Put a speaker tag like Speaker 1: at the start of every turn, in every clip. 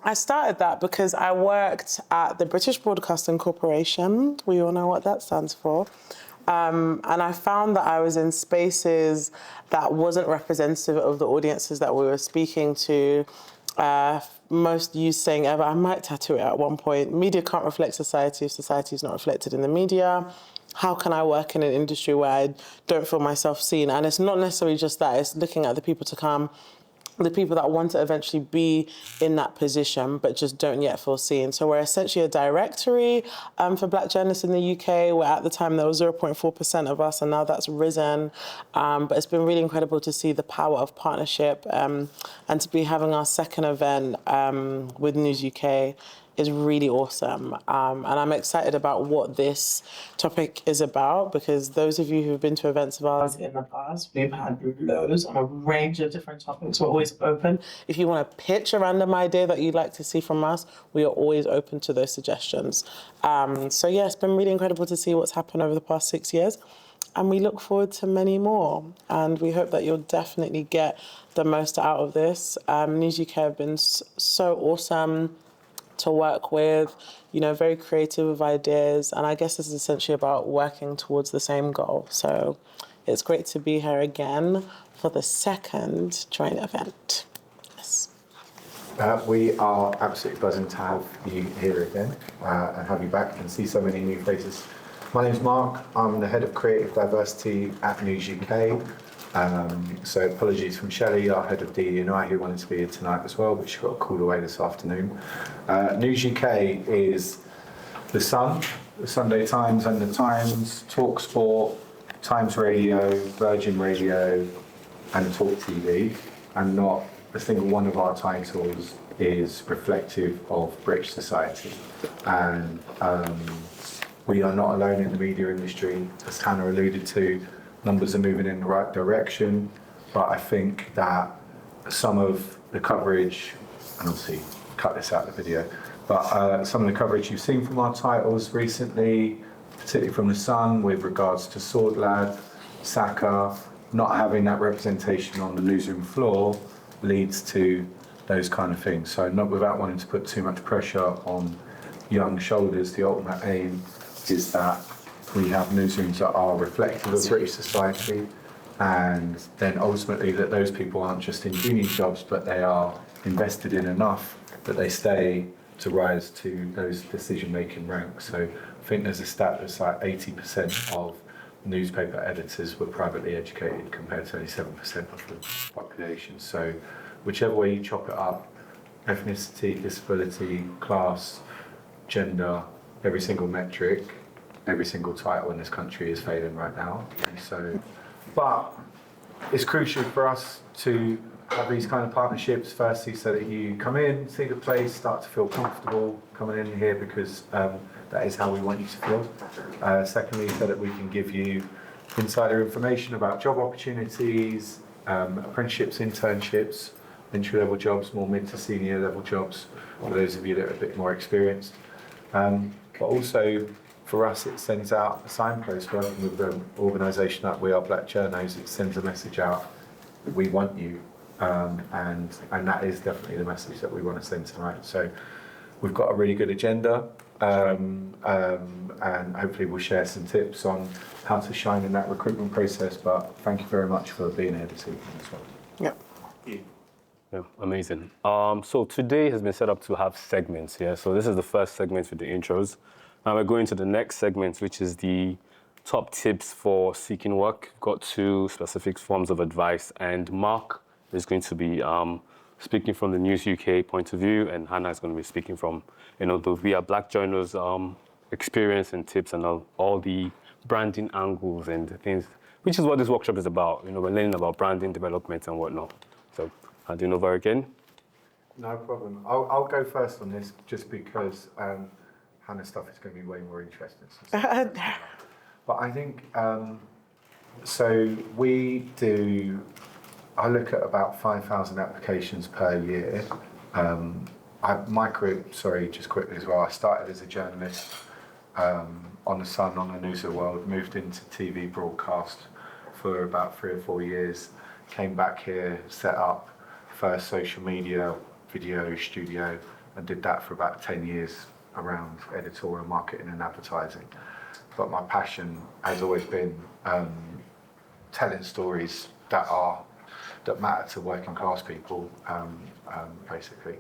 Speaker 1: I started that because I worked at the British Broadcasting Corporation. We all know what that stands for. And I found that I was in spaces that wasn't representative of the audiences that we were speaking to. Most used saying ever, I might tattoo it at one point, media can't reflect society if society is not reflected in the media. How can I work in an industry where I don't feel myself seen? And it's not necessarily just that, it's looking at the people to come, the people that want to eventually be in that position but just don't yet feel seen. So we're essentially a directory for Black journalists in the UK, where at the time there was 0.4% of us, and now that's risen. But it's been really incredible to see the power of partnership, and to be having our second event with News UK is really awesome. And I'm excited about what this topic is about, because those of you who've been to events of ours in the past, we've had loads on a range of different topics. We're always open. If you want to pitch a random idea that you'd like to see from us, we are always open to those suggestions. So yeah, it's been really incredible to see what's happened over the past 6 years. And we look forward to many more. And we hope that you'll definitely get the most out of this. News UK have been so awesome to work with, you know, very creative with ideas. And I guess this is essentially about working towards the same goal. So it's great to be here again for the second joint event. Yes.
Speaker 2: We are absolutely buzzing to have you here again and have you back and see so many new faces. My name's Mark. I'm the Head of Creative Diversity at News UK. So apologies from Shelley, our Head of DE&I, who wanted to be here tonight as well, but she got called away this afternoon. News UK is The Sun, the Sunday Times and the Times, Talk Sport, Times Radio, Virgin Radio and Talk TV, and not a single one of our titles is reflective of British society. And we are not alone in the media industry. As Hannah alluded to, numbers are moving in the right direction, but I think that some of the coverage, and obviously cut this out of the video, but some of the coverage you've seen from our titles recently, particularly from The Sun with regards to Sword Lad, Saka, not having that representation on the newsroom floor leads to those kind of things. So not without wanting to put too much pressure on young shoulders, the ultimate aim is that we have newsrooms that are reflective of British society, and then ultimately that those people aren't just in junior jobs, but they are invested in enough that they stay to rise to those decision-making ranks. So I think there's a stat that's like 80% of newspaper editors were privately educated compared to only 7% of the population. So whichever way you chop it up, ethnicity, disability, class, gender, every single metric, every single title in this country is failing right now. And so, but it's crucial for us to have these kind of partnerships, firstly so that you come in, see the place, start to feel comfortable coming in here, because that is how we want you to feel. Secondly, so that we can give you insider information about job opportunities, apprenticeships, internships, entry-level jobs, more mid to senior level jobs, for those of you that are a bit more experienced. But also, for us, it sends out a signpost. Working with an organisation like We Are Black Journos, it sends a message out, we want you, and that is definitely the message that we want to send tonight. So we've got a really good agenda, and hopefully we'll share some tips on how to shine in that recruitment process. But thank you very much for being here this evening as well.
Speaker 1: Yeah.
Speaker 3: Yeah, amazing. So today has been set up to have segments here. So this is the first segment with the intros. Now we're going to the next segment, which is the top tips for seeking work. We've got 2 specific forms of advice, and Mark is going to be speaking from the News UK point of view, and Hannah is going to be speaking from, the We Are Black Journals experience and tips and all the branding angles and things, which is what this workshop is about. We're learning about branding, development, and whatnot. So, handing over again.
Speaker 2: No problem. I'll go first on this, just because Hannah's stuff is going to be way more interesting. But I think, so I look at about 5,000 applications per year. My career, just quickly as well, I started as a journalist on The Sun, on the News of the World, moved into TV broadcast for about 3 or 4 years, came back here, set up first social media, video studio, and did that for about 10 years around editorial marketing and advertising. But my passion has always been telling stories that matter to working class people, basically.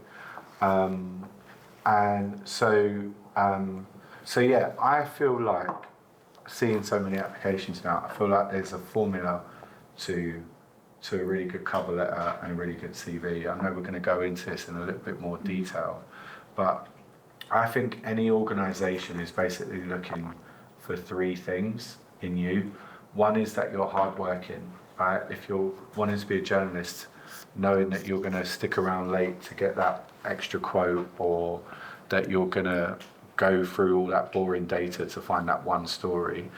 Speaker 2: And so yeah, I feel like seeing so many applications now, I feel like there's a formula to a really good cover letter and a really good CV. I know we're going to go into this in a little bit more detail, but I think any organisation is basically looking for three things in you. One is that you're hardworking, right? If you're wanting to be a journalist, knowing that you're going to stick around late to get that extra quote, or that you're going to go through all that boring data to find that one story,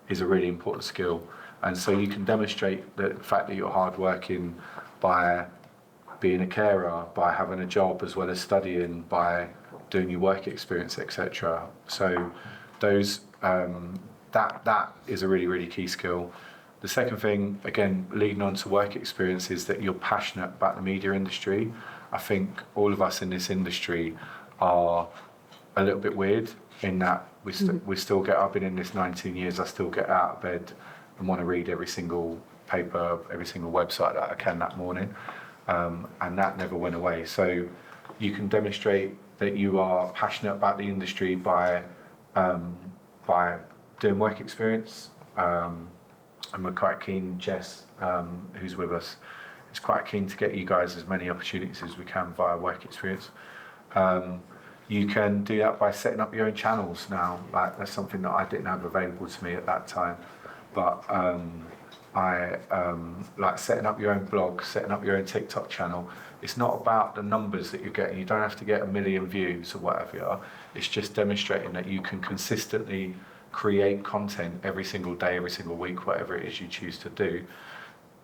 Speaker 2: is a really important skill. And so you can demonstrate the fact that you're hardworking by being a carer, by having a job as well as studying, by doing your work experience, etc. So those that is a really, really key skill. The second thing, again, leading on to work experience, is that you're passionate about the media industry. I think all of us in this industry are a little bit weird in that we still get, I've been in this 19 years, I still get out of bed and want to read every single paper, every single website that I can that morning, and that never went away. So you can demonstrate that you are passionate about the industry by doing work experience, and we're quite keen, Jess, who's with us, is quite keen to get you guys as many opportunities as we can via work experience. You can do that by setting up your own channels now. Like, that's something that I didn't have available to me at that time. But I like setting up your own blog, setting up your own TikTok channel. It's not about the numbers that you're getting. You don't have to get 1 million views or whatever you are. It's just demonstrating that you can consistently create content every single day, every single week, whatever it is you choose to do.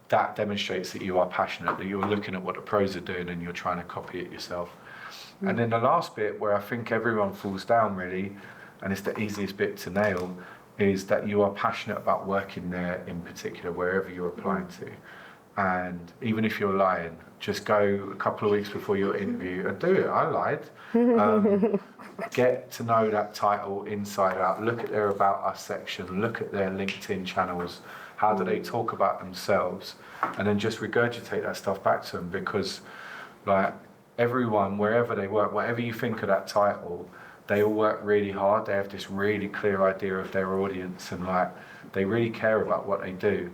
Speaker 2: That demonstrates that you are passionate, that you're looking at what the pros are doing and you're trying to copy it yourself. And then the last bit, where I think everyone falls down really, and it's the easiest bit to nail, is that you are passionate about working there in particular, wherever you're applying to. And even if you're lying, just go a couple of weeks before your interview and do it. I lied. Get to know that title inside out. Look at their About Us section. Look at their LinkedIn channels. How do they talk about themselves? And then just regurgitate that stuff back to them, because like everyone, wherever they work, whatever you think of that title, they all work really hard. They have this really clear idea of their audience, and like they really care about what they do.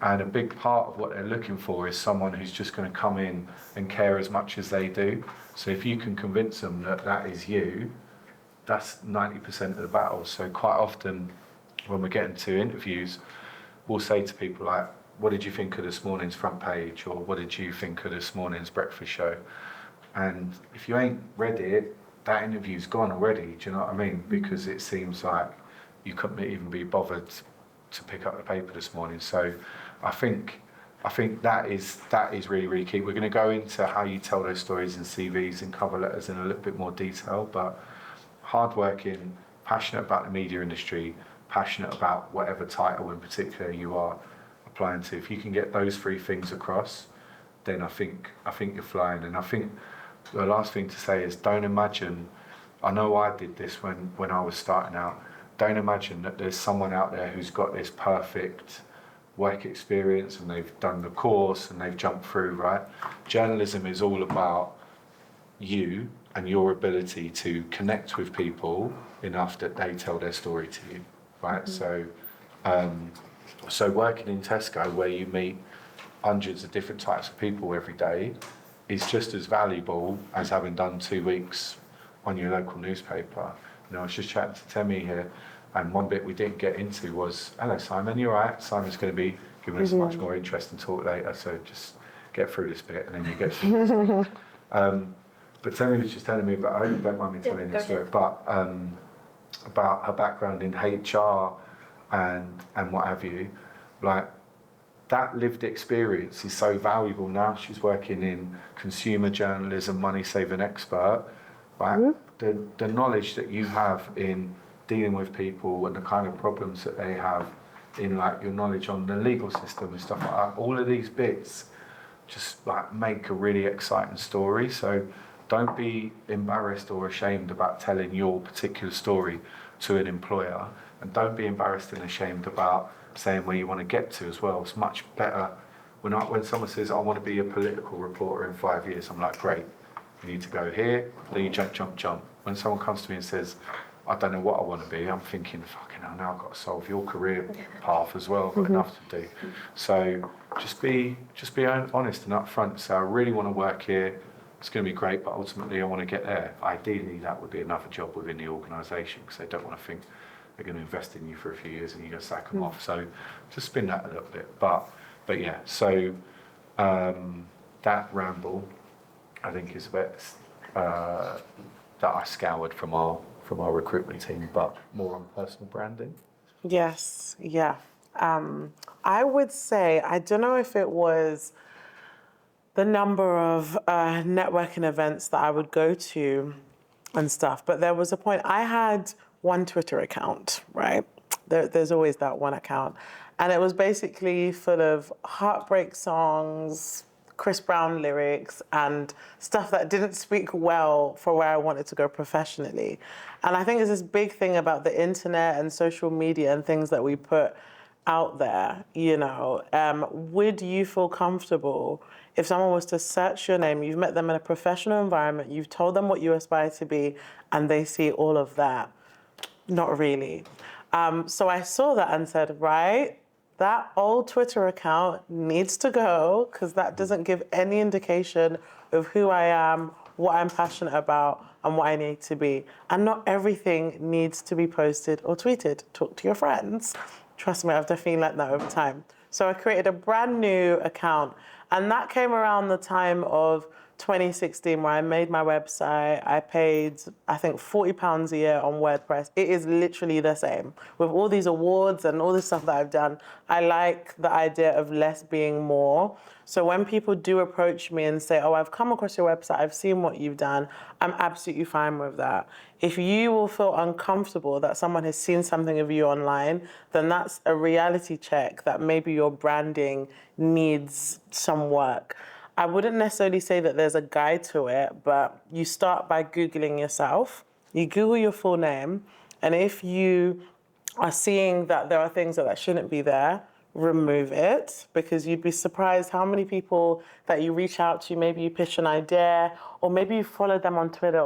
Speaker 2: And a big part of what they're looking for is someone who's just going to come in and care as much as they do. So if you can convince them that that is you, that's 90% of the battle. So quite often when we're getting to interviews, we'll say to people like, what did you think of this morning's front page? Or what did you think of this morning's breakfast show? And if you ain't read it, that interview's gone already, do you know what I mean? Because it seems like you couldn't even be bothered to pick up the paper this morning. So I think that is really, really key. We're going to go into how you tell those stories in CVs and cover letters in a little bit more detail, but hardworking, passionate about the media industry, passionate about whatever title in particular you are applying to. If you can get those three things across, then I think you're flying. And I think the last thing to say is, don't imagine, I know I did this when I was starting out, don't imagine that there's someone out there who's got this perfect work experience and they've done the course and they've jumped through, right? Journalism is all about you and your ability to connect with people enough that they tell their story to you, right? So working in Tesco, where you meet hundreds of different types of people every day, is just as valuable as having done 2 weeks on your local newspaper. You know, I was just chatting to Temi here, and one bit we didn't get into was, hello Simon, you all right? Simon's going to be giving us a much more interesting talk later, so just get through this bit and then you get through this. But Temi was just telling me about, I hope you don't mind me telling this story, but about her background in HR and what have you. Like, that lived experience is so valuable. Now she's working in consumer journalism, money saving expert. Right? The knowledge that you have in dealing with people and the kind of problems that they have, in like your knowledge on the legal system and stuff like that, all of these bits just like make a really exciting story. So Don't be embarrassed or ashamed about telling your particular story to an employer, and don't be embarrassed and ashamed about saying where you want to get to as well. It's much better when someone says, I want to be a political reporter in 5 years, I'm like, great, you need to go here, then you jump. When someone comes to me and says, I don't know what I want to be, I'm thinking, fucking hell, now I've got to solve your career path as well, I've got enough to do. So just be honest and upfront. So I really want to work here, it's going to be great, but ultimately I want to get there. Ideally, that would be another job within the organisation, because they don't want to think they're going to invest in you for a few years and you're going to sack them off. So just spin that a little bit. But yeah, so that ramble, I think, is a bit that I scoured from our recruitment team, but more on personal branding.
Speaker 1: Yes, yeah. I would say, I don't know if it was the number of networking events that I would go to and stuff, but there was a point, I had one Twitter account, right? There's always that one account. And it was basically full of heartbreak songs, Chris Brown lyrics, and stuff that didn't speak well for where I wanted to go professionally. And I think it's this big thing about the internet and social media and things that we put out there, you know. Would you feel comfortable if someone was to search your name, you've met them in a professional environment, you've told them what you aspire to be, and they see all of that? Not really. So I saw that and said, right, that old Twitter account needs to go, because that doesn't give any indication of who I am, what I'm passionate about, and what I need to be. And not everything needs to be posted or tweeted. Talk to your friends. Trust me, I've definitely learned that over time. So I created a brand new account, and that came around the time of 2016, where I made my website. I paid, I think, £40 a year on WordPress. It is literally the same. With all these awards and all this stuff that I've done, I like the idea of less being more. So when people do approach me and say, oh, I've come across your website, I've seen what you've done, I'm absolutely fine with that. If you will feel uncomfortable that someone has seen something of you online, then that's a reality check that maybe your branding needs some work. I wouldn't necessarily say that there's a guide to it, but you start by Googling yourself. You Google your full name, and if you are seeing that there are things that shouldn't be there, remove it, because you'd be surprised how many people that you reach out to, maybe you pitch an idea, or maybe you followed them on Twitter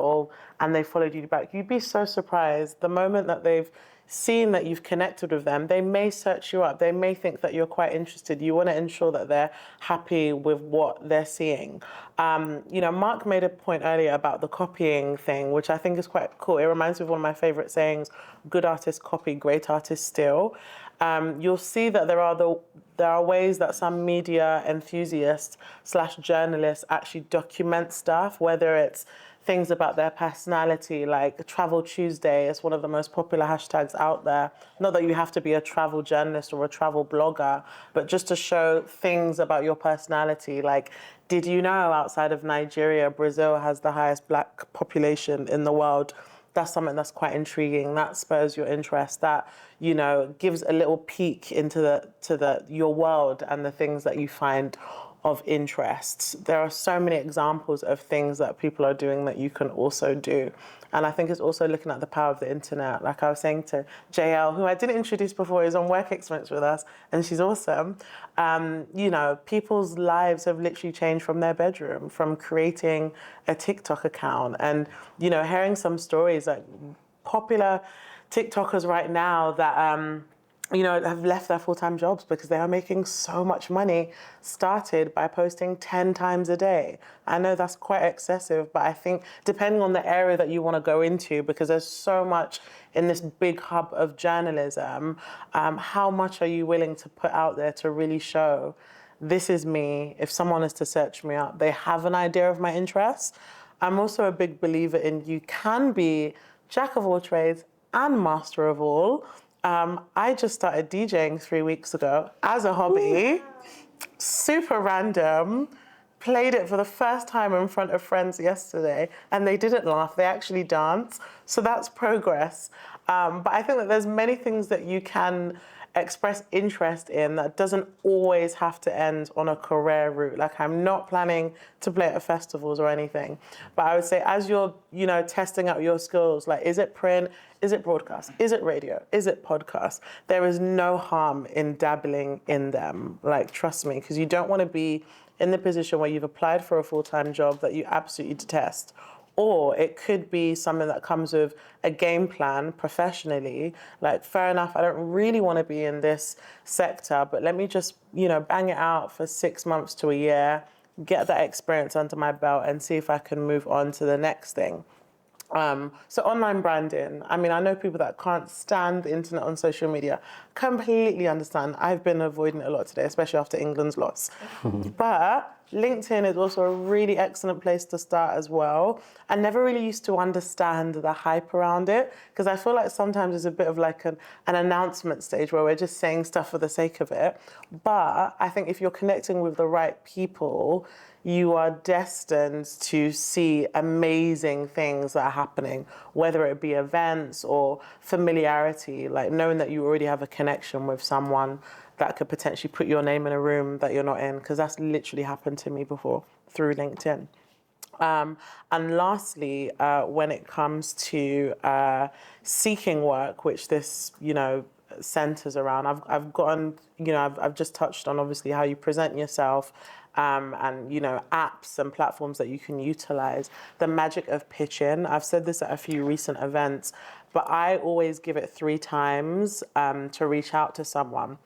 Speaker 1: and they followed you back. You'd be so surprised the moment that they've seen that you've connected with them. They may search you up. They may think that you're quite interested. You want to ensure that they're happy with what they're seeing. You know, Mark made a point earlier about the copying thing, which I think is quite cool. It reminds me of one of my favorite sayings: good artists copy, great artists steal. You'll see that there are ways that some media enthusiasts / journalists actually document stuff, whether it's things about their personality, like Travel Tuesday is one of the most popular hashtags out there. Not that you have to be a travel journalist or a travel blogger, but just to show things about your personality. Like, did you know outside of Nigeria, Brazil has the highest black population in the world? That's something that's quite intriguing. That spurs your interest. That, you know, gives a little peek into your world and the things that you find of interest. There are so many examples of things that people are doing that you can also do. And I think it's also looking at the power of the internet. Like I was saying to JL, who I didn't introduce before, is on work experience with us, and she's awesome. You know, people's lives have literally changed from their bedroom, from creating a TikTok account. And, you know, hearing some stories, like popular TikTokers right now that, you know, have left their full-time jobs because they are making so much money, started by posting 10 times a day. I know that's quite excessive, but I think depending on the area that you want to go into, because there's so much in this big hub of journalism, how much are you willing to put out there to really show, this is me? If someone is to search me up, they have an idea of my interests. I'm also a big believer in you can be jack of all trades and master of all. I just started DJing 3 weeks ago as a hobby, super random, played it for the first time in front of friends yesterday, and they didn't laugh, they actually danced. So that's progress. But I think that there's many things that you can express interest in that doesn't always have to end on a career route. Like, I'm not planning to play at festivals or anything, but I would say as you're, testing out your skills, like, is it print? Is it broadcast? Is it radio? Is it podcast? There is no harm in dabbling in them. Like, trust me, because you don't want to be in the position where you've applied for a full-time job that you absolutely detest. Or it could be something that comes with a game plan professionally. Like, fair enough, I don't really want to be in this sector, but let me just, bang it out for 6 months to a year, get that experience under my belt and see if I can move on to the next thing. So online branding, I mean, I know people that can't stand the internet on social media. Completely understand. I've been avoiding it a lot today, especially after England's loss. But LinkedIn is also a really excellent place to start as well. I never really used to understand the hype around it because I feel like sometimes it's a bit of like an announcement stage where we're just saying stuff for the sake of it. But I think if you're connecting with the right people, you are destined to see amazing things that are happening, whether it be events or familiarity, like knowing that you already have a connection with someone that could potentially put your name in a room that you're not in, because that's literally happened to me before through LinkedIn. And lastly, when it comes to seeking work, which this, centers around, I've gotten, I've just touched on obviously how you present yourself, and apps and platforms that you can utilize. The magic of pitching. I've said this at a few recent events, but I always give it 3 times to reach out to someone.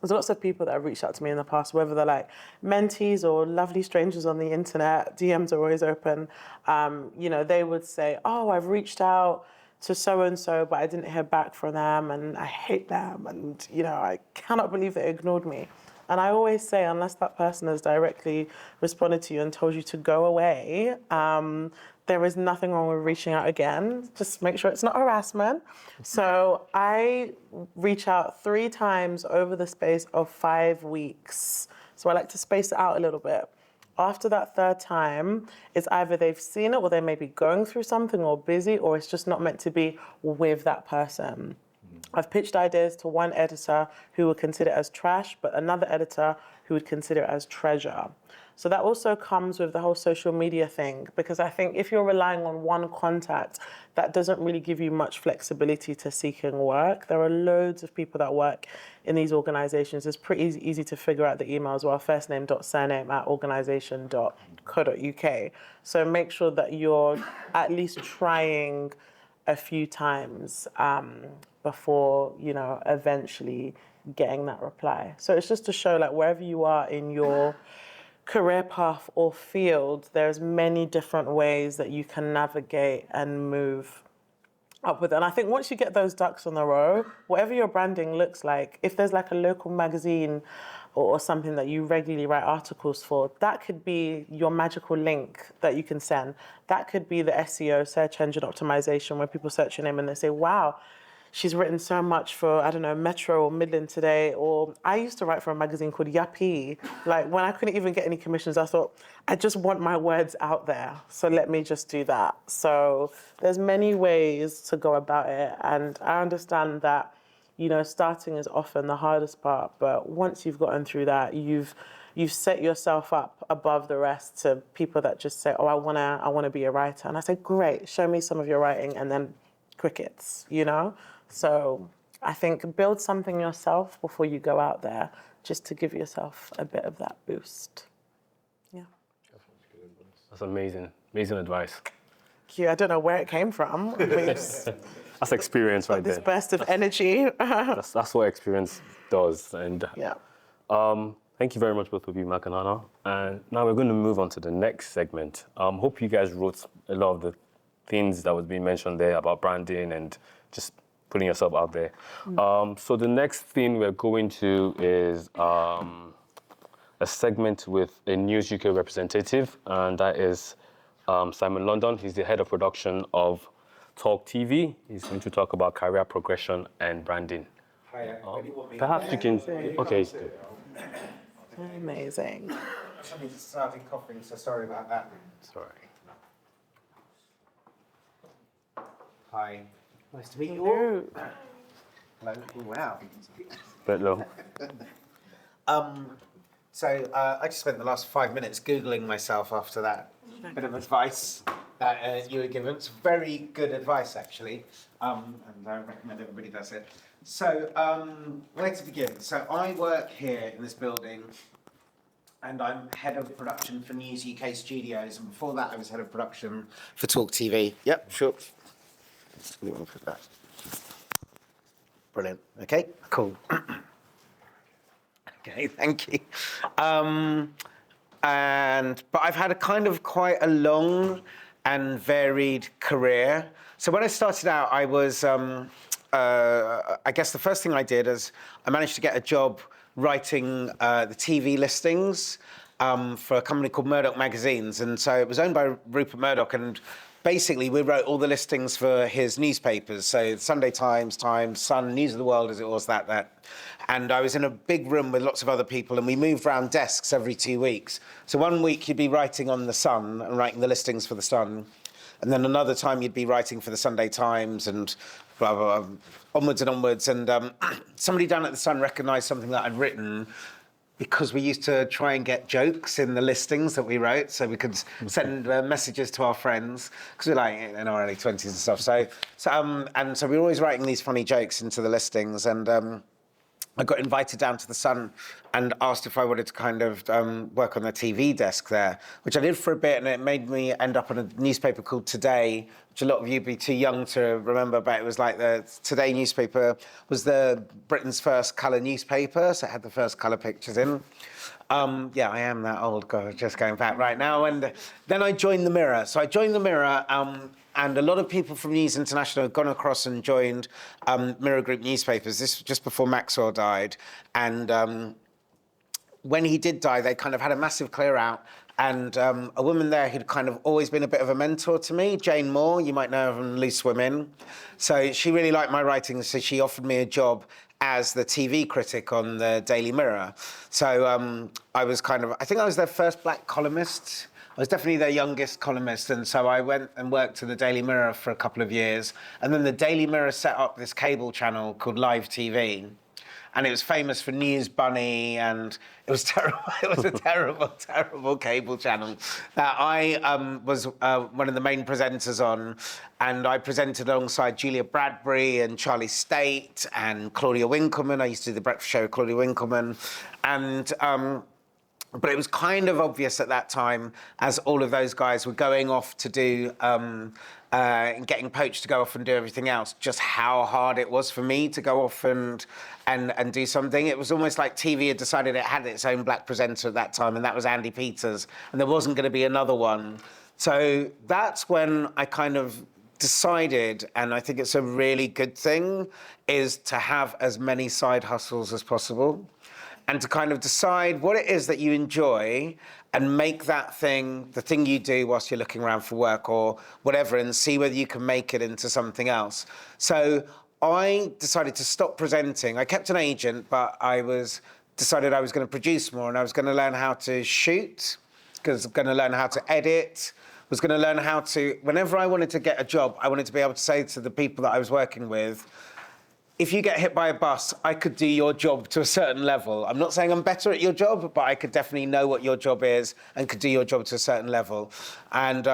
Speaker 1: There's lots of people that have reached out to me in the past, whether they're like mentees or lovely strangers on the internet. DMs are always open. They would say, "Oh, I've reached out to so-and-so, but I didn't hear back from them, and I hate them, and, I cannot believe they ignored me." And I always say, unless that person has directly responded to you and told you to go away, there is nothing wrong with reaching out again. Just make sure it's not harassment. So I reach out 3 times over the space of 5 weeks. So I like to space it out a little bit. After that 3rd time, it's either they've seen it or they may be going through something or busy, or it's just not meant to be with that person. I've pitched ideas to one editor who would consider it as trash, but another editor who would consider it as treasure. So that also comes with the whole social media thing, because I think if you're relying on one contact, that doesn't really give you much flexibility to seeking work. There are loads of people that work in these organizations. It's pretty easy to figure out the email as well, firstname.surname@organization.co.uk. So make sure that you're at least trying a few times before, eventually getting that reply. So it's just to show, like, wherever you are in your career path or field, there's many different ways that you can navigate and move up with it. And I think once you get those ducks in a row, whatever your branding looks like, if there's like a local magazine or something that you regularly write articles for, that could be your magical link that you can send. That could be the SEO, search engine optimization, where people search your name and they say, wow, she's written so much for, I don't know, Metro or Midland Today. Or I used to write for a magazine called Yuppie. Like, when I couldn't even get any commissions, I thought, I just want my words out there. So let me just do that. So there's many ways to go about it. And I understand that, starting is often the hardest part. But once you've gotten through that, you've set yourself up above the rest to people that just say, oh, I wanna be a writer. And I say, great, show me some of your writing, and then crickets, So I think build something yourself before you go out there, just to give yourself a bit of that boost. Yeah.
Speaker 3: That's amazing. Amazing advice.
Speaker 1: Thank you. I don't know where it came from.
Speaker 3: That's experience right there.
Speaker 1: This burst of energy.
Speaker 3: That's what experience does. And
Speaker 1: Yeah.
Speaker 3: thank you very much, both of you, Mark and Hannah. And now we're going to move on to the next segment. Hope you guys wrote a lot of the things that was being mentioned there about branding and just putting yourself out there. So the next thing we're going to is a segment with a News UK representative, and that is Simon London. He's the head of production of Talk TV. He's going to talk about career progression and branding.
Speaker 2: Hi,
Speaker 3: Perhaps you can, okay.
Speaker 1: Amazing.
Speaker 2: Somebody just started coughing, so sorry about that.
Speaker 3: Sorry.
Speaker 2: Hi.
Speaker 4: Nice to meet you all.
Speaker 1: Ooh.
Speaker 4: Hello. Oh, wow.
Speaker 3: bit low.
Speaker 4: So I just spent the last 5 minutes Googling myself after that bit of advice that you were given. It's very good advice, actually, and I recommend everybody does it. So where to begin? So I work here in this building, and I'm head of production for News UK Studios, and before that I was head of production for Talk TV. Yep, sure. You want to put that? Brilliant. Okay, cool. Okay, thank you. But I've had a kind of quite a long and varied career. So when I started out, I was, I guess the first thing I did is I managed to get a job writing the TV listings for a company called Murdoch Magazines. And so it was owned by Rupert Murdoch, and basically we wrote all the listings for his newspapers. So Sunday Times, Sun, News of the World, as it was, that. And I was in a big room with lots of other people, and we moved around desks every 2 weeks. So 1 week you'd be writing on the Sun and writing the listings for the Sun. And then another time you'd be writing for the Sunday Times and blah, blah, blah, onwards and onwards. And somebody down at the Sun recognised something that I'd written, because we used to try and get jokes in the listings that we wrote, so we could send messages to our friends, because we're like in our early 20s and stuff. So we were always writing these funny jokes into the listings, and I got invited down to the Sun and asked if I wanted to kind of work on the TV desk there, which I did for a bit, and it made me end up on a newspaper called Today, which a lot of you would be too young to remember, but it was like the Today newspaper was Britain's first colour newspaper, so it had the first colour pictures in. Yeah, I am that old, God, just going back right now. And then I joined the Mirror. So I joined the Mirror, and a lot of people from News International had gone across and joined Mirror Group newspapers. This was just before Maxwell died. And when he did die, they kind of had a massive clear out. And a woman there who'd kind of always been a bit of a mentor to me, Jane Moore, you might know her from Loose Women. So she really liked my writing, so she offered me a job as the TV critic on the Daily Mirror. So I was I think I was their first black columnist. I was definitely their youngest columnist, and so I went and worked to the Daily Mirror for a couple of years. And then the Daily Mirror set up this cable channel called Live TV. And it was famous for News Bunny, and it was terrible. It was a terrible, terrible cable channel that I was one of the main presenters on, and I presented alongside Julia Bradbury and Charlie State and Claudia Winkleman. I used to do the breakfast show with Claudia Winkleman, and but it was kind of obvious at that time, as all of those guys were going off to do, getting poached to go off and do everything else, just how hard it was for me to go off and do something. It was almost like TV had decided it had its own black presenter at that time, and that was Andy Peters, and there wasn't going to be another one. So that's when I kind of decided, and I think it's a really good thing, is to have as many side hustles as possible, and to kind of decide what it is that you enjoy and make that thing the thing you do whilst you're looking around for work or whatever, and see whether you can make it into something else. So I decided to stop presenting. I kept an agent, but decided I was going to produce more, and I was going to learn how to shoot, because I was going to learn how to edit, was going to learn how to, whenever I wanted to get a job, I wanted to be able to say to the people that I was working with, if you get hit by a bus, I could do your job to a certain level. I'm not saying I'm better at your job, but I could definitely know what your job is and could do your job to a certain level. And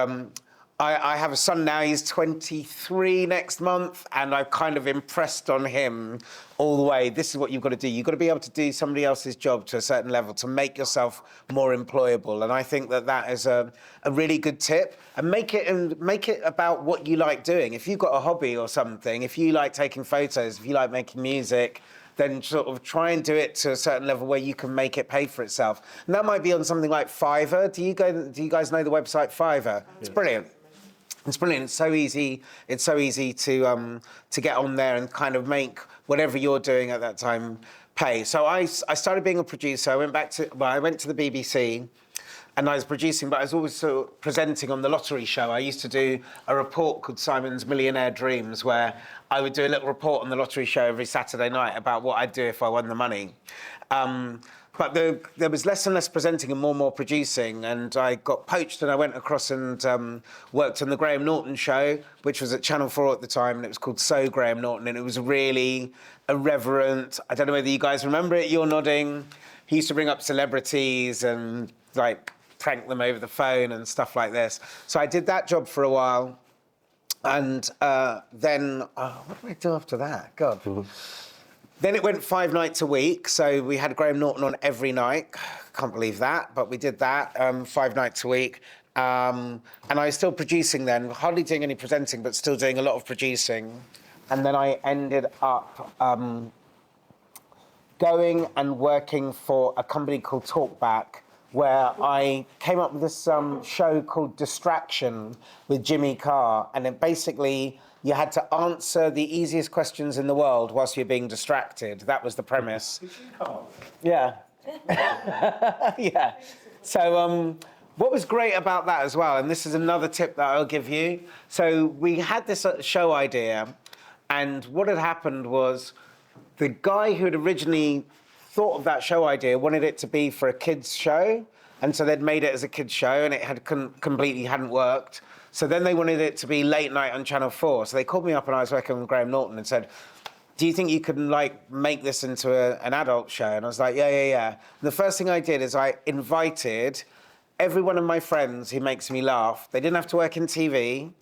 Speaker 4: I have a son now, he's 23 next month, and I've kind of impressed on him all the way, this is what you've got to do. You've got to be able to do somebody else's job to a certain level to make yourself more employable. And I think that is a really good tip. And make it about what you like doing. If you've got a hobby or something, if you like taking photos, if you like making music, then sort of try and do it to a certain level where you can make it pay for itself. And that might be on something like Fiverr. Do you guys know the website Fiverr? It's brilliant. It's brilliant. It's so easy. It's so easy to get on there and kind of make whatever you're doing at that time pay. So I started being a producer. I went to the BBC, and I was producing, but I was also presenting on the lottery show. I used to do a report called Simon's Millionaire Dreams, where I would do a little report on the lottery show every Saturday night about what I'd do if I won the money. but there was less and less presenting and more producing, and I got poached and I went across and worked on the Graham Norton show, which was at Channel 4 at the time, and it was called So Graham Norton, and it was really irreverent. I don't know whether you guys remember it, you're nodding. He used to bring up celebrities and like prank them over the phone and stuff like this. So I did that job for a while, and then, what did I do after that? God. Then it went 5 nights a week, so we had Graham Norton on every night. Can't believe that, but we did that 5 nights a week. And I was still producing then, hardly doing any presenting, but still doing a lot of producing. And then I ended up going and working for a company called Talkback, where I came up with this show called Distraction with Jimmy Carr, and it basically, you had to answer the easiest questions in the world whilst you're being distracted. That was the premise. Yeah. Yeah. So what was great about that as well, and this is another tip that I'll give you. So we had this show idea, and what had happened was the guy who had originally thought of that show idea wanted it to be for a kids show, and so they'd made it as a kids show, and it had completely hadn't worked. So then they wanted it to be late night on Channel 4. So they called me up and I was working with Graham Norton and said, do you think you could like make this into an adult show? And I was like, yeah. And the first thing I did is I invited every one of my friends who makes me laugh. They didn't have to work in TV.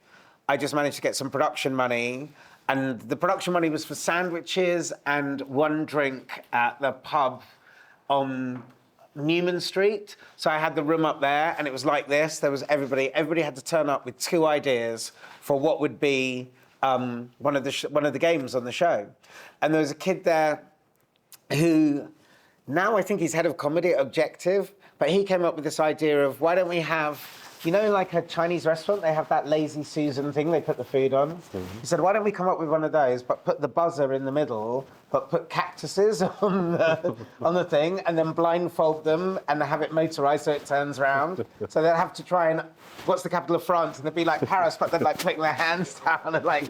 Speaker 4: I just managed to get some production money. And the production money was for sandwiches and one drink at the pub on Newman Street. So I had the room up there and it was like this. There was everybody had to turn up with 2 ideas for what would be one of the games on the show. And there was a kid there who, now I think he's head of comedy at Objective, but he came up with this idea of, why don't we have, you know, like a Chinese restaurant, they have that Lazy Susan thing they put the food on. He said, why don't we come up with one of those, but put the buzzer in the middle, but put cactuses on the thing, and then blindfold them and have it motorized so it turns around. So they'll have to try and, what's the capital of France? And they'd be like Paris, but they'd like putting their hands down and like,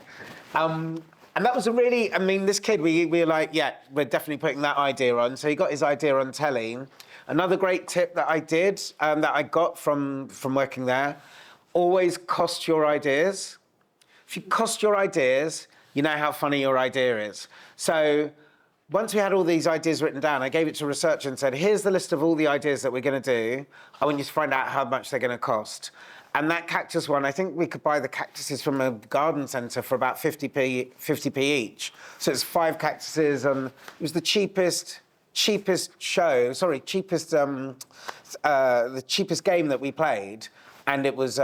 Speaker 4: and that was a really, I mean, this kid, we were like, yeah, we're definitely putting that idea on. So he got his idea on telly. Another great tip that I did, that I got from working there, always cost your ideas. If you cost your ideas, you know how funny your idea is. So once we had all these ideas written down, I gave it to a researcher and said, here's the list of all the ideas that we're going to do. I want you to find out how much they're going to cost. And that cactus one, I think we could buy the cactuses from a garden centre for about 50p each. So it's 5 cactuses, and it was the cheapest game that we played, and it was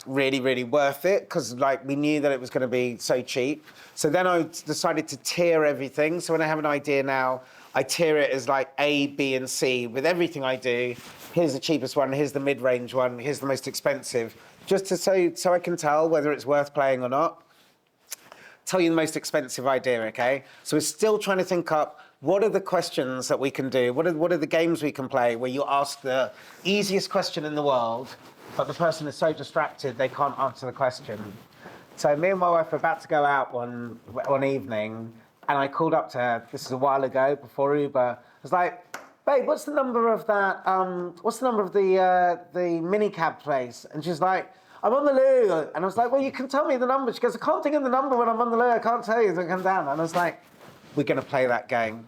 Speaker 4: really, really worth it because like we knew that it was going to be so cheap. So then I decided to tier everything. So when I have an idea now, I tier it as like A, B, and C with everything I do. Here's the cheapest one, here's the mid-range one, here's the most expensive, just to so I can tell whether it's worth playing or not. Tell you the most expensive idea, okay? So we're still trying to think up, what are the questions that we can do? What are the games we can play where you ask the easiest question in the world, but the person is so distracted they can't answer the question? So me and my wife were about to go out one evening, and I called up to her, this is a while ago, before Uber. I was like, babe, what's the number of that, what's the number of the minicab place? And she's like, I'm on the loo. And I was like, well, you can tell me the number. She goes, I can't think of the number when I'm on the loo. I can't tell you. So I come down. And I was like, we're going to play that game.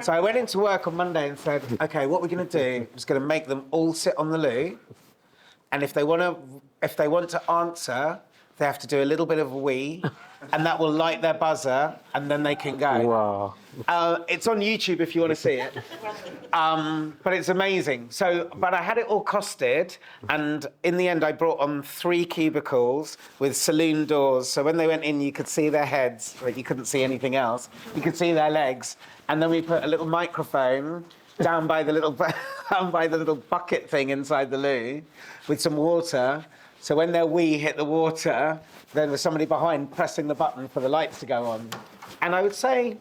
Speaker 4: So I went into work on Monday and said, okay, what we're going to do is going to make them all sit on the loo. And if they want to answer, they have to do a little bit of a wee, and that will light their buzzer, and then they can go.
Speaker 3: Wow.
Speaker 4: It's on YouTube if you want to see it. But it's amazing. But I had it all costed, and in the end I brought on 3 cubicles with saloon doors, so when they went in you could see their heads, but you couldn't see anything else. You could see their legs. And then we put a little microphone down by the little bucket thing inside the loo with some water. So when their wee hit the water, then there's somebody behind pressing the button for the lights to go on. And I would say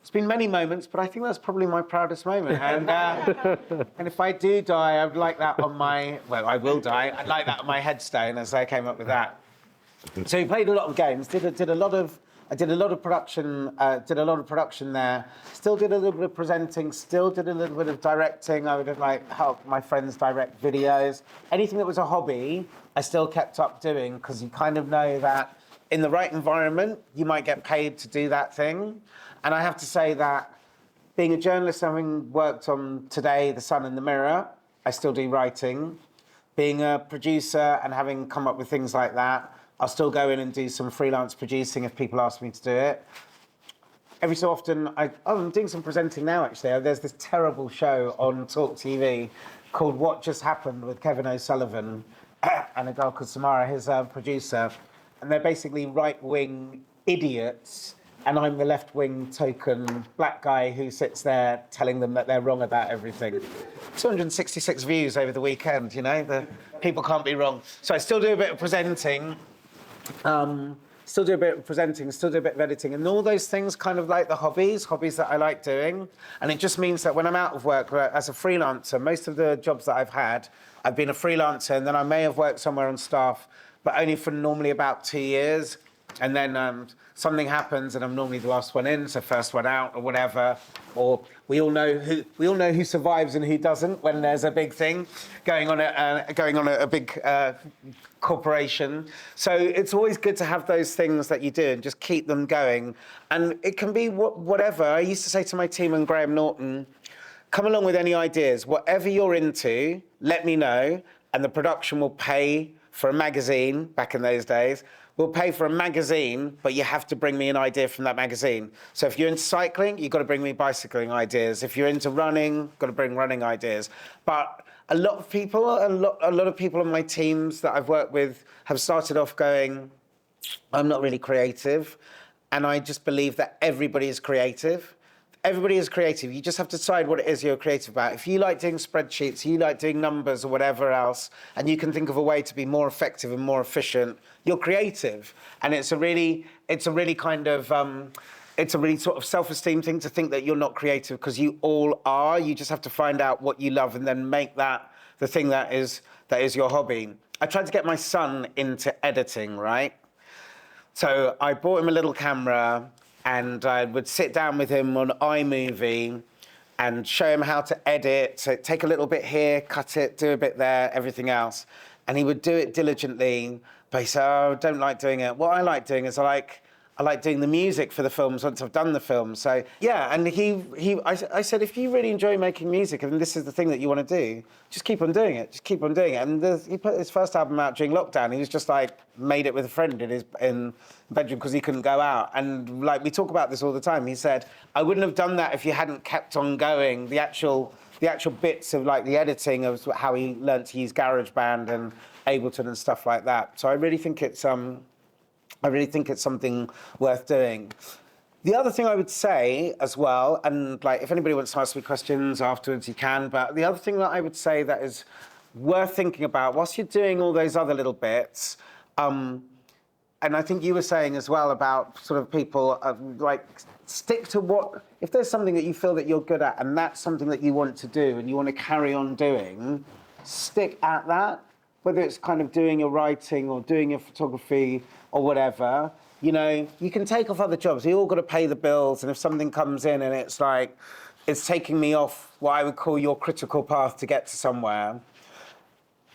Speaker 4: it's been many moments, but I think that's probably my proudest moment. And if I do die, I would like that on my, well, I will die. I'd like that on my headstone as I came up with that. So we played a lot of games, did a lot of I did a lot of production there. Still did a little bit of presenting. Still did a little bit of directing. I would have like helped my friends direct videos. Anything that was a hobby, I still kept up doing because you kind of know that in the right environment, you might get paid to do that thing. And I have to say that being a journalist, having worked on Today, The Sun and The Mirror, I still do writing. Being a producer and having come up with things like that, I'll still go in and do some freelance producing if people ask me to do it. Every so often, I'm doing some presenting now, actually. There's this terrible show on Talk TV called What Just Happened with Kevin O'Sullivan and a girl called Samara, his producer. And they're basically right-wing idiots, and I'm the left-wing token black guy who sits there telling them that they're wrong about everything. 266 views over the weekend, you know? The people can't be wrong. So I still do a bit of presenting. Still do a bit of editing, and all those things kind of like the hobbies that I like doing. And it just means that when I'm out of work as a freelancer, most of the jobs that I've had, I've been a freelancer, and then I may have worked somewhere on staff, but only for normally about 2 years. And then something happens, and I'm normally the last one in, so first one out, or whatever. Or we all know who survives and who doesn't when there's a big thing going on at a big corporation. So it's always good to have those things that you do and just keep them going. And it can be whatever. I used to say to my team and Graham Norton, come along with any ideas. Whatever you're into, let me know, and the production will pay for a magazine back in those days. We'll pay for a magazine, but you have to bring me an idea from that magazine. So if you're into cycling, you've got to bring me bicycling ideas. If you're into running, you've got to bring running ideas. But a lot of people on my teams that I've worked with have started off going, I'm not really creative. And I just believe that everybody is creative. Everybody is creative. You just have to decide what it is you're creative about. If you like doing spreadsheets, you like doing numbers or whatever else, and you can think of a way to be more effective and more efficient, you're creative. And it's a really kind of, it's a really sort of self-esteem thing to think that you're not creative, because you all are. You just have to find out what you love and then make that the thing that is your hobby. I tried to get my son into editing, right? So I bought him a little camera, and I would sit down with him on iMovie and show him how to edit. So take a little bit here, cut it, do a bit there, everything else. And he would do it diligently, but he said, oh, I don't like doing it. What I like doing is I like doing the music for the films once I've done the film. So yeah, and I said, if you really enjoy making music and this is the thing that you want to do, just keep on doing it. Just keep on doing it. And he put his first album out during lockdown. He was just like made it with a friend in his bedroom because he couldn't go out. And like we talk about this all the time. He said, I wouldn't have done that if you hadn't kept on going. The actual bits of like the editing of how he learned to use GarageBand and Ableton and stuff like that. So I really think it's something worth doing. The other thing I would say as well, and like if anybody wants to ask me questions afterwards, you can, but the other thing that I would say that is worth thinking about whilst you're doing all those other little bits, and I think you were saying as well about sort of people like stick to what, if there's something that you feel that you're good at and that's something that you want to do and you want to carry on doing, stick at that. Whether it's kind of doing your writing or doing your photography or whatever, you know, you can take off other jobs. You all got to pay the bills, and if something comes in and it's like, it's taking me off what I would call your critical path to get to somewhere,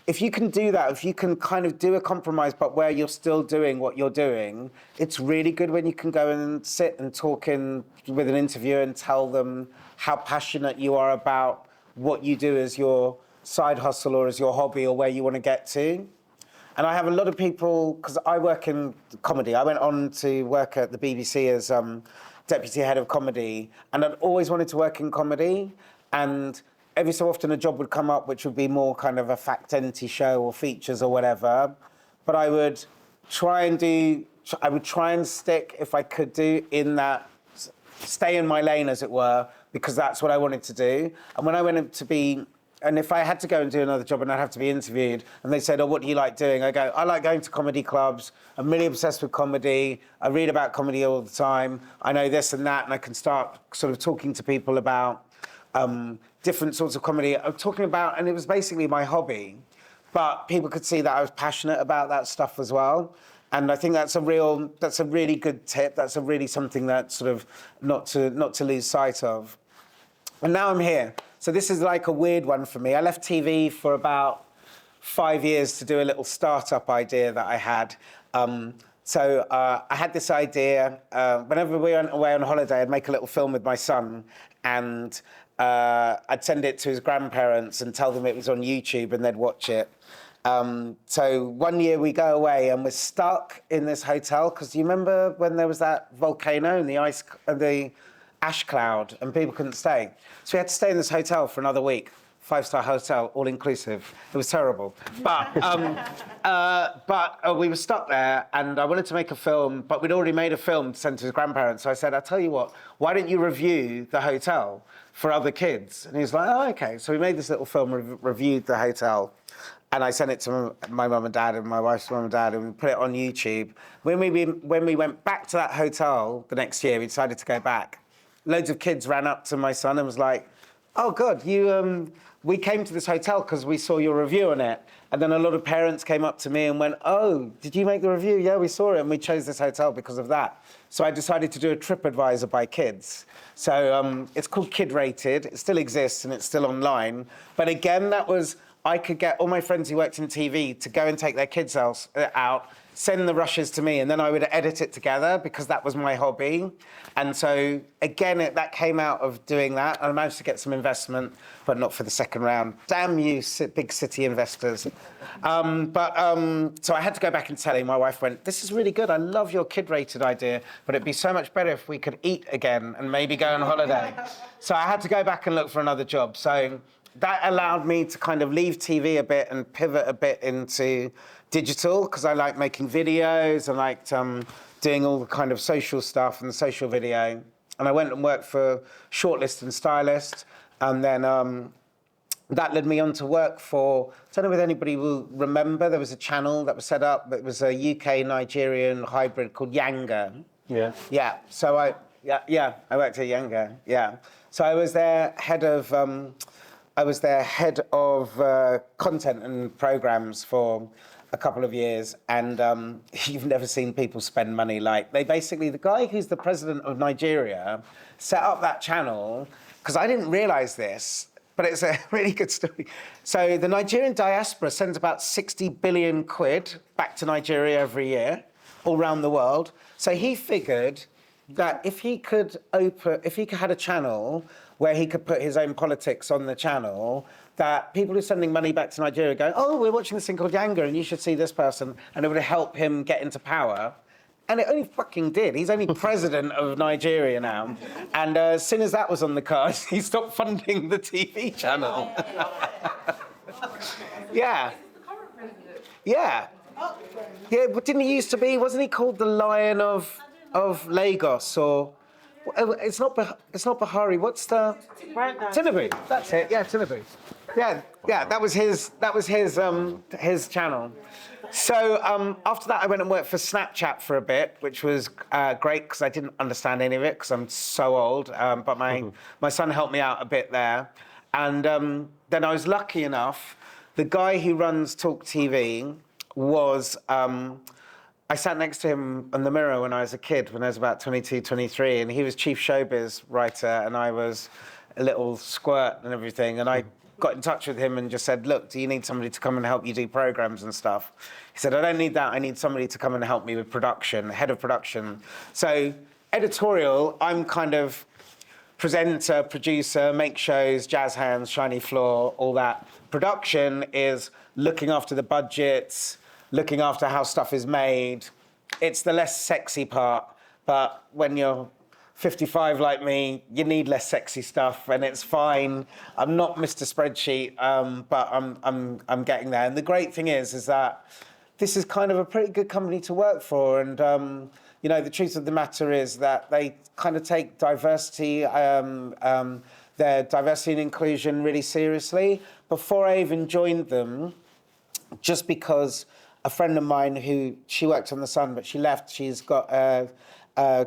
Speaker 4: if you can do that, if you can kind of do a compromise, but where you're still doing what you're doing, it's really good when you can go and sit and talk with an interviewer and tell them how passionate you are about what you do as your side hustle or as your hobby or where you want to get to. And I have a lot of people, because I work in comedy. I went on to work at the BBC as deputy head of comedy, and I'd always wanted to work in comedy. And every so often a job would come up which would be more kind of a fact-empty show or features or whatever. But I would try and stick, if I could do, in that, stay in my lane, as it were, because that's what I wanted to do. And when I went to be, and if I had to go and do another job and I'd have to be interviewed, and they said, oh, what do you like doing? I go, I like going to comedy clubs. I'm really obsessed with comedy. I read about comedy all the time. I know this and that, and I can start sort of talking to people about different sorts of comedy. I'm talking about, and it was basically my hobby. but people could see that I was passionate about that stuff as well. And I think that's a really good tip. That's a really something that sort of not to lose sight of. And now I'm here. So this is like a weird one for me. I left TV for about 5 years to do a little startup idea that I had. I had this idea. Whenever we went away on holiday, I'd make a little film with my son, and I'd send it to his grandparents and tell them it was on YouTube, and they'd watch it. So one year we go away and we're stuck in this hotel because you remember when there was that volcano and the ash cloud and people couldn't stay. So we had to stay in this hotel for another week. 5-star hotel, all inclusive. It was terrible. But we were stuck there, and I wanted to make a film, but we'd already made a film to send to his grandparents. So I said, I'll tell you what, why don't you review the hotel for other kids? And he was like, oh, okay. So we made this little film, reviewed the hotel, and I sent it to my mum and dad and my wife's mum and dad, and we put it on YouTube. When we went back to that hotel the next year, we decided to go back. Loads of kids ran up to my son and was like, oh, God, we came to this hotel because we saw your review on it. And then a lot of parents came up to me and went, oh, did you make the review? Yeah, we saw it, and we chose this hotel because of that. So I decided to do a TripAdvisor by kids. So it's called Kid Rated. It still exists, and it's still online. But again, I could get all my friends who worked in TV to go and take their kids out, send the rushes to me, and then I would edit it together because that was my hobby. And so, again, that came out of doing that. I managed to get some investment, but not for the second round. Damn you, big city investors. So I had to go back and tell him. My wife went, this is really good. I love your kid-rated idea, but it'd be so much better if we could eat again and maybe go on holiday. So I had to go back and look for another job. So that allowed me to kind of leave TV a bit and pivot a bit into digital, because I like making videos. I liked doing all the kind of social stuff and the social video. And I went and worked for Shortlist and Stylist. And then that led me on to work for, I don't know whether anybody will remember, there was a channel that was set up. It was a UK-Nigerian hybrid called Yanga.
Speaker 3: Yeah.
Speaker 4: Yeah. So I worked at Yanga. Yeah. So I was their head of content and programs for a couple of years, and you've never seen people spend money like they basically. The guy who's the president of Nigeria set up that channel because I didn't realise this, but it's a really good story. So the Nigerian diaspora sends about 60 billion quid back to Nigeria every year, all around the world. So he figured that if he had a channel where he could put his own politics on the channel, that people who are sending money back to Nigeria go, oh, we're watching this thing called Yanga, and you should see this person, and it would help him get into power. And it only fucking did. He's only president of Nigeria now. And as soon as that was on the cards, he stopped funding the TV channel. Yeah. Yeah. Yeah, but didn't he used to be, wasn't he called the Lion of Lagos, or... It's not Bahari. What's the Tinubu? That's it. Yeah, Tinubu. Yeah. That was his channel. So after that, I went and worked for Snapchat for a bit, which was great because I didn't understand any of it because I'm so old. But my son helped me out a bit there, and then I was lucky enough. The guy who runs Talk TV was. I sat next to him on the Mirror when I was a kid, when I was about 22, 23, and he was chief showbiz writer, and I was a little squirt and everything, and I got in touch with him and just said, look, do you need somebody to come and help you do programs and stuff? He said, I don't need that, I need somebody to come and help me with production, head of production. So editorial, I'm kind of presenter, producer, make shows, jazz hands, shiny floor, all that. Production is looking after the budgets, looking after how stuff is made. It's the less sexy part, but when you're 55 like me, you need less sexy stuff, and it's fine. I'm not Mr. Spreadsheet, but I'm getting there. And the great thing is that this is kind of a pretty good company to work for. And the truth of the matter is that they kind of take diversity, their diversity and inclusion really seriously. Before I even joined them, just because a friend of mine she worked on The Sun, but she left. She's got a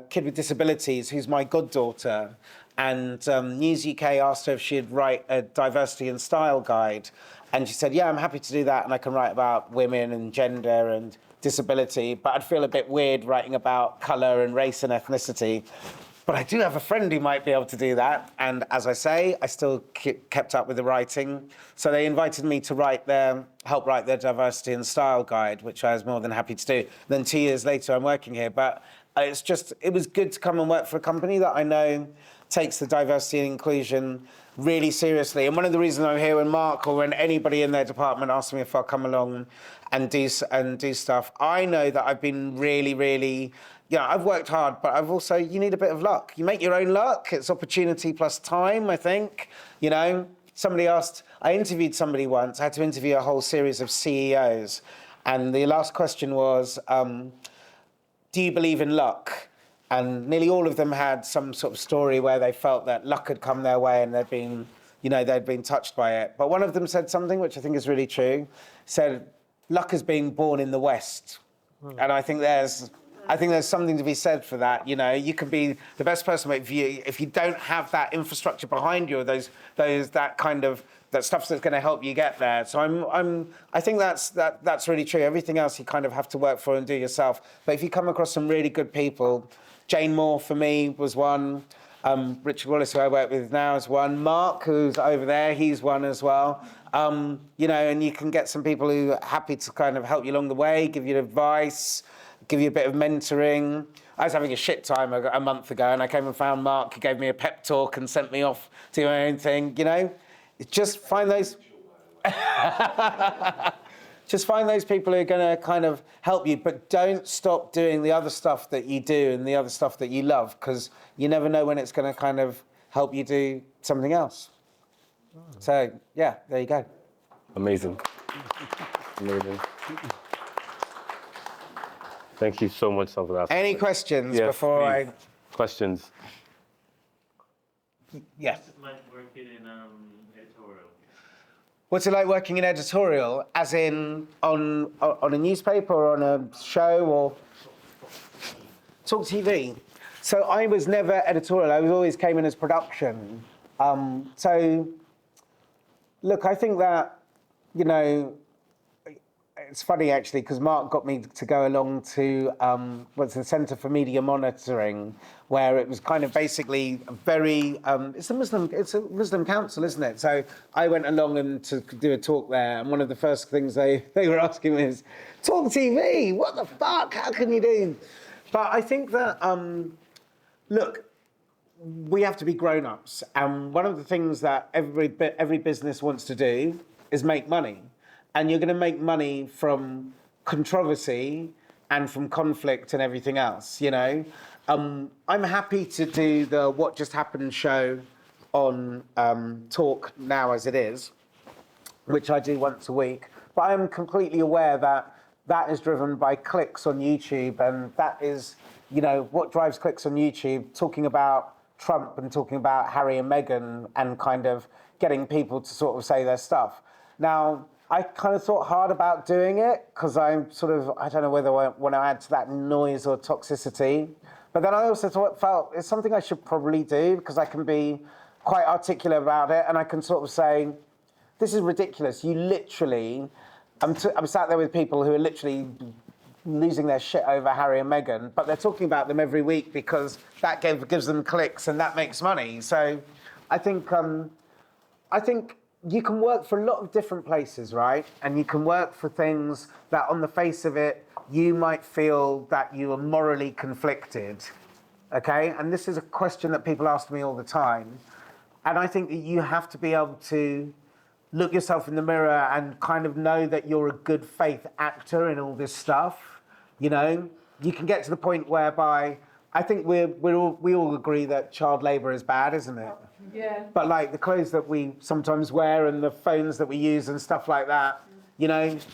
Speaker 4: kid with disabilities who's my goddaughter. And News UK asked her if she'd write a diversity and style guide. And she said, yeah, I'm happy to do that, and I can write about women and gender and disability, but I'd feel a bit weird writing about colour and race and ethnicity. But I do have a friend who might be able to do that. And as I say, I still kept up with the writing. So they invited me to help write their diversity and style guide, which I was more than happy to do. Then 2 years later, I'm working here. But it was good to come and work for a company that I know takes the diversity and inclusion really seriously. And one of the reasons I'm here, when Mark or when anybody in their department asks me if I'll come along and do stuff, I know that I've been really, really, I've worked hard, but you need a bit of luck. You make your own luck. It's opportunity plus time, I think. I interviewed somebody once. I had to interview a whole series of CEOs. And the last question was, do you believe in luck? And nearly all of them had some sort of story where they felt that luck had come their way and they'd been touched by it. But one of them said something which I think is really true. Said, luck is being born in the West. And I think there's something to be said for that. You can be the best person, but if you don't have that infrastructure behind you, that stuff that's going to help you get there. So I think that's really true. Everything else you kind of have to work for and do yourself. But if you come across some really good people, Jane Moore for me was one. Richard Wallace, who I work with now, is one. Mark, who's over there, he's one as well. And you can get some people who are happy to kind of help you along the way, give you advice, give you a bit of mentoring. I was having a shit time a month ago, and I came and found Mark. He gave me a pep talk and sent me off to my own thing. Just find those. Just find those people who are going to kind of help you, but don't stop doing the other stuff that you do and the other stuff that you love, because you never know when it's going to kind of help you do something else. So, yeah, there you go.
Speaker 3: Amazing. Amazing. Thank you so much, for that.
Speaker 4: Any questions
Speaker 3: Yes,
Speaker 4: before
Speaker 3: please. Questions?
Speaker 4: Yes.
Speaker 5: What's it like working in editorial?
Speaker 4: What's it like working in editorial, as in on a newspaper or on a show or Talk TV? So I was never editorial. I always came in as production. So, look, I think that, it's funny actually, because Mark got me to go along to what's the Centre for Media Monitoring, where it was kind of basically a very it's a Muslim council, isn't it? So I went along and to do a talk there, and one of the first things they were asking me is, Talk TV, what the fuck? How can you do? But I think that look, we have to be grown-ups, and one of the things that every business wants to do is make money. And you're going to make money from controversy and from conflict and everything else, I'm happy to do the What Just Happened show on Talk Now as it is, which I do once a week. But I am completely aware that is driven by clicks on YouTube, and that is, what drives clicks on YouTube, talking about Trump and talking about Harry and Meghan and kind of getting people to sort of say their stuff. Now, I kind of thought hard about doing it because I don't know whether I want to add to that noise or toxicity. But then I also felt it's something I should probably do because I can be quite articulate about it, and I can sort of say, this is ridiculous. You literally, I'm sat there with people who are literally losing their shit over Harry and Meghan, but they're talking about them every week because that gives them clicks and that makes money. So I think you can work for a lot of different places, right? And you can work for things that on the face of it, you might feel that you are morally conflicted, okay? And this is a question that people ask me all the time. And I think that you have to be able to look yourself in the mirror and kind of know that you're a good faith actor in all this stuff, You can get to the point whereby I think we all agree that child labour is bad, isn't it?
Speaker 6: Yeah.
Speaker 4: But like the clothes that we sometimes wear and the phones that we use and stuff like that,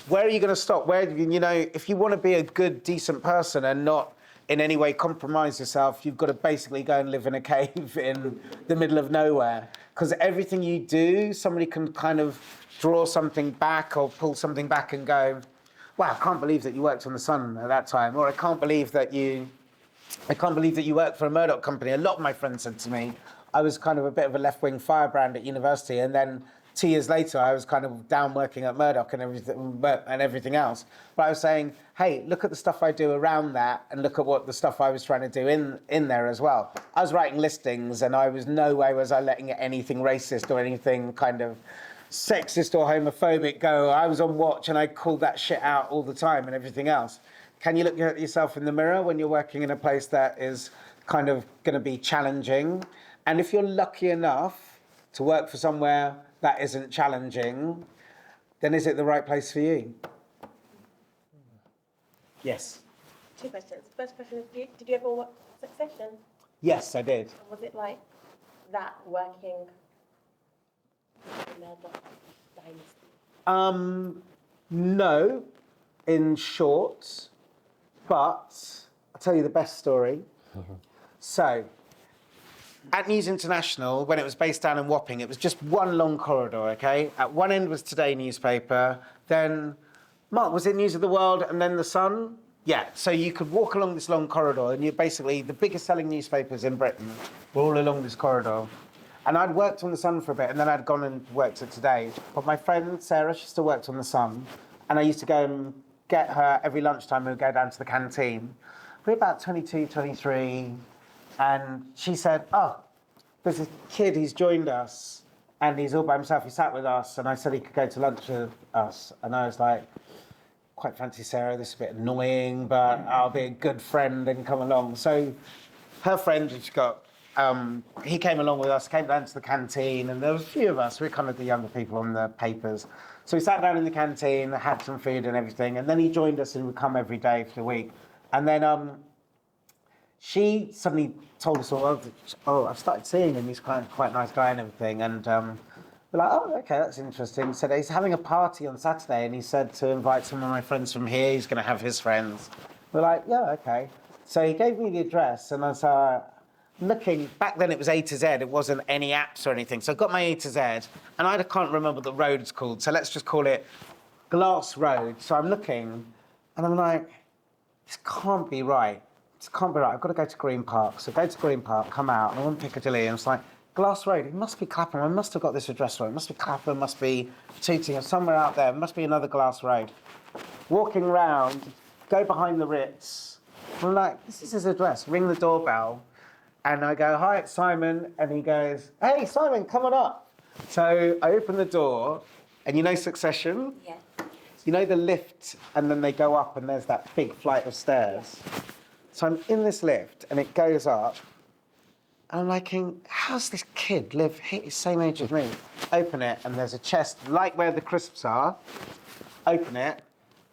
Speaker 4: where are you going to stop? If you want to be a good, decent person and not in any way compromise yourself, you've got to basically go and live in a cave in the middle of nowhere. Because everything you do, somebody can kind of draw something back or pull something back and go, wow, I can't believe that you worked on The Sun at that time, or I can't believe that you worked for a Murdoch company. A lot of my friends said to me, I was kind of a bit of a left-wing firebrand at university, and then 2 years later, I was kind of down working at Murdoch and everything else. But I was saying, hey, look at the stuff I do around that, and look at what the stuff I was trying to do in there as well. I was writing listings, and no way was I letting anything racist or anything kind of sexist or homophobic go. I was on watch, and I called that shit out all the time and everything else. Can you look at yourself in the mirror when you're working in a place that is kind of going to be challenging? And if you're lucky enough to work for somewhere that isn't challenging, then is it the right place for you? Yes.
Speaker 6: 2 questions. First question is, did you ever watch Succession?
Speaker 4: Yes, I did.
Speaker 6: And was it like that working in Murdoch Dynasty?
Speaker 4: No, in short, but I'll tell you the best story. So, at News International, when it was based down in Wapping, it was just one long corridor, okay? At one end was Today newspaper, then, Mark, was it News of the World, and then The Sun? Yeah, so you could walk along this long corridor, and you're basically, the biggest selling newspapers in Britain were all along this corridor. And I'd worked on The Sun for a bit, and then I'd gone and worked at Today. But my friend, Sarah, she still worked on The Sun, and I used to go and get her every lunchtime. We would go down to the canteen. We were about 22, 23, and she said, oh, there's a kid, he's joined us, and he's all by himself. He sat with us, and I said he could go to lunch with us. And I was like, quite fancy Sarah, this is a bit annoying, but I'll be a good friend and come along. So her friend, she's got, he came along with us, came down to the canteen, and there was a few of us. We were kind of the younger people on the papers. So we sat down in the canteen, had some food and everything, and then he joined us and would come every day for the week. And then she suddenly told us all, oh, I've started seeing him, he's quite a nice guy and everything. And we're like, oh, okay, that's interesting. He said he's having a party on Saturday, and he said to invite some of my friends from here, he's going to have his friends. We're like, yeah, okay. So he gave me the address, and I was looking, back then it was A to Z, it wasn't any apps or anything. So I got my A to Z, and I can't remember what the road's called, so let's just call it Glass Road. So I'm looking, and I'm like, this can't be right. This can't be right. I've got to go to Green Park. So go to Green Park, come out, and I'm on Piccadilly, and it's like, Glass Road, it must be Clapham. I must have got this address right. It must be Clapham, must be Tooting, or somewhere out there. It must be another Glass Road. Walking round, go behind the Ritz. I'm like, this is his address. Ring the doorbell. And I go, hi, it's Simon. And he goes, hey, Simon, come on up. So I open the door, and you know Succession?
Speaker 6: Yeah.
Speaker 4: You know the lift, and then they go up, and there's that big flight of stairs. So I'm in this lift, and it goes up. And I'm like, how's this kid live here, he's same age as me? Open it, and there's a chest, like where the crisps are. Open it,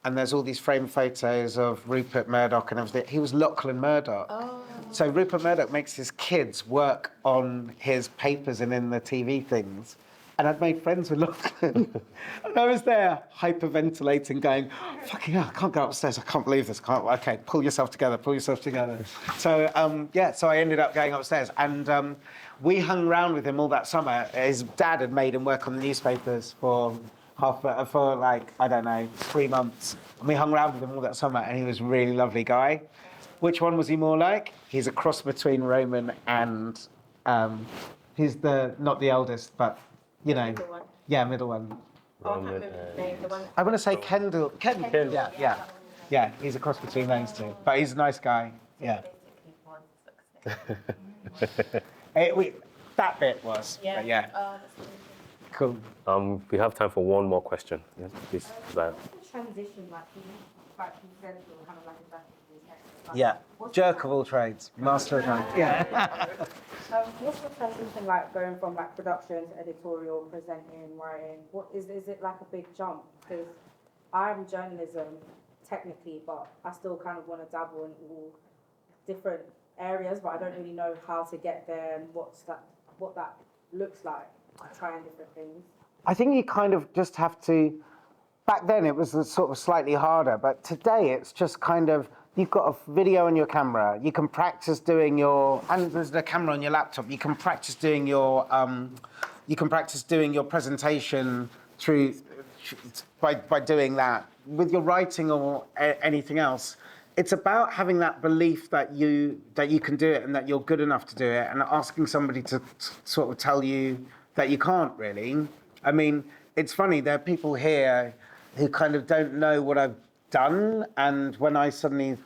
Speaker 4: and there's all these framed photos of Rupert Murdoch and everything. He was Lachlan Murdoch. Oh. So Rupert Murdoch makes his kids work on his papers and in the TV things. And I'd made friends with Lachlan. And I was there hyperventilating, going, fucking hell, I can't go upstairs. I can't believe this. Okay, pull yourself together, pull yourself together. So, so I ended up going upstairs. And we hung around with him all that summer. His dad had made him work on the newspapers for like, I don't know, 3 months. And we hung around with him all that summer, and he was a really lovely guy. Which one was he more like? He's a cross between Roman and, he's not the eldest, but, you know.
Speaker 6: Middle one.
Speaker 4: Yeah, middle one.
Speaker 6: Oh, I can't remember his name. The one.
Speaker 4: I want to say Kendall. Yeah, he's a cross between those two. But he's a nice guy, yeah.
Speaker 6: Basically one success.
Speaker 4: That bit was,
Speaker 6: Yeah.
Speaker 4: but yeah,
Speaker 6: Oh, that's amazing.
Speaker 4: cool.
Speaker 3: We have time for one more question. Yes, please. Zion.
Speaker 7: Transition, like, back from central, kind of like a back into the next. Like,
Speaker 4: Yeah,
Speaker 7: what's
Speaker 4: jerk
Speaker 7: the-
Speaker 4: of all trades, master of none. Yeah.
Speaker 7: What's the transition like going from like production to editorial, presenting, writing? What is it like a big jump? Because I'm journalism technically, but I still kind of want to dabble in all different areas, but I don't really know how to get there and what that looks like. Trying different things.
Speaker 4: I think you kind of just have to. Back then it was sort of slightly harder, but today it's just kind of, you've got a video on your camera, you can practice doing and there's the camera on your laptop, you can practice doing your presentation by doing that. With your writing or anything else, it's about having that belief that you can do it and that you're good enough to do it, and asking somebody to sort of tell you that you can't really. I mean, it's funny, there are people here who kind of don't know what I've done, and when I suddenly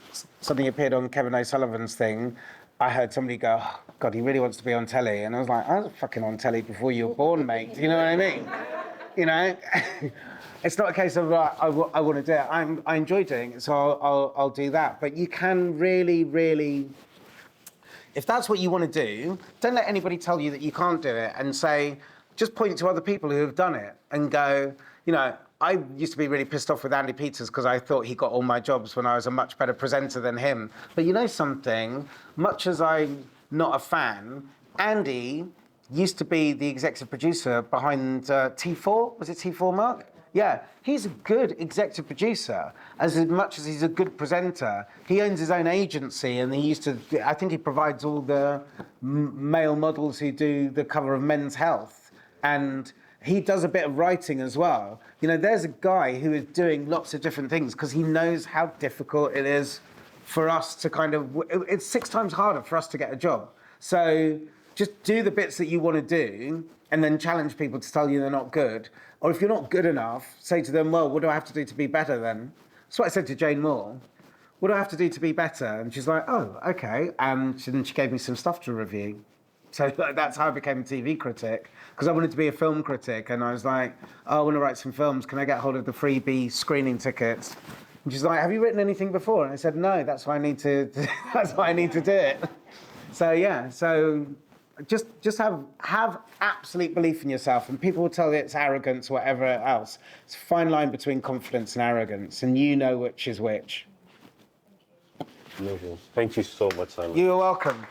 Speaker 4: appeared on Kevin O'Sullivan's thing, I heard somebody go, oh, God, he really wants to be on telly. And I was like, I was fucking on telly before you were born, mate. Do you know what I mean? You know? It's not a case of, I want to do it. I enjoy doing it, so I'll do that. But you can really, if that's what you want to do, don't let anybody tell you that you can't do it, and say, just point to other people who have done it and go, you know, I used to be really pissed off with Andy Peters because I thought he got all my jobs when I was a much better presenter than him. But you know something, much as I'm not a fan, Andy used to be the executive producer behind T4. Was it T4, Mark? Yeah, he's a good executive producer. As much as he's a good presenter, he owns his own agency, and he used to, I think he provides all the male models who do the cover of Men's Health. And he does a bit of writing as well. You know, there's a guy who is doing lots of different things because he knows how difficult it is for us to kind of, it's 6 times harder for us to get a job. So just do the bits that you want to do and then challenge people to tell you they're not good. Or if you're not good enough, say to them, well, what do I have to do to be better then? That's what I said to Jane Moore. What do I have to do to be better? And she's like, oh, okay. And then she gave me some stuff to review. So that's how I became a TV critic, because I wanted to be a film critic, and I was like, oh, I want to write some films. Can I get hold of the freebie screening tickets? And she's like, have you written anything before? And I said, no, that's why I need to. That's why I need to do it. So yeah, so just have absolute belief in yourself, and people will tell you it's arrogance, whatever else. It's a fine line between confidence and arrogance, and you know which is which.
Speaker 3: Amazing. Thank you so much, Simon.
Speaker 4: You're welcome.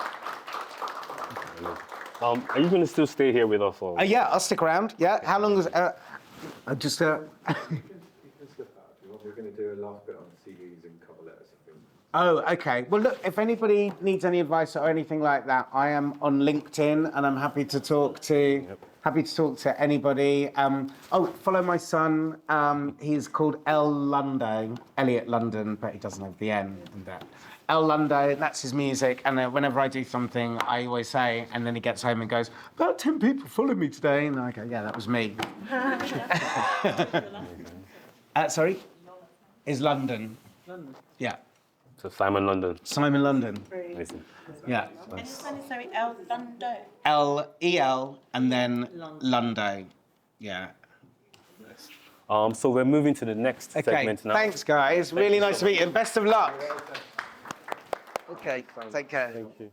Speaker 3: Are you going to still stay here with us? Or?
Speaker 4: Yeah, I'll stick around. Yeah, how long was? I just.
Speaker 2: You can skip that if you want. We're going to do a last bit on CVs and cover letters, I think.
Speaker 4: Oh, okay. Well, look, if anybody needs any advice or anything like that, I am on LinkedIn, and I'm happy to talk to anybody. Follow my son. He's called Elliot London, but he doesn't have the N in that. El Lundo, that's his music, and whenever I do something, I always say, and then he gets home and goes, about 10 people followed me today, and I go, yeah, that was me. Sorry? Is London. London? Yeah.
Speaker 3: So Simon London.
Speaker 4: Simon London.
Speaker 3: Amazing.
Speaker 4: Yeah.
Speaker 6: And your son is, sorry, El Lundo.
Speaker 4: L-E-L, and then Lundo. Yeah.
Speaker 3: So we're moving to the next segment now.
Speaker 4: Thanks, guys. Really nice to meet you. Best of luck. Okay, take care.
Speaker 3: Thank you.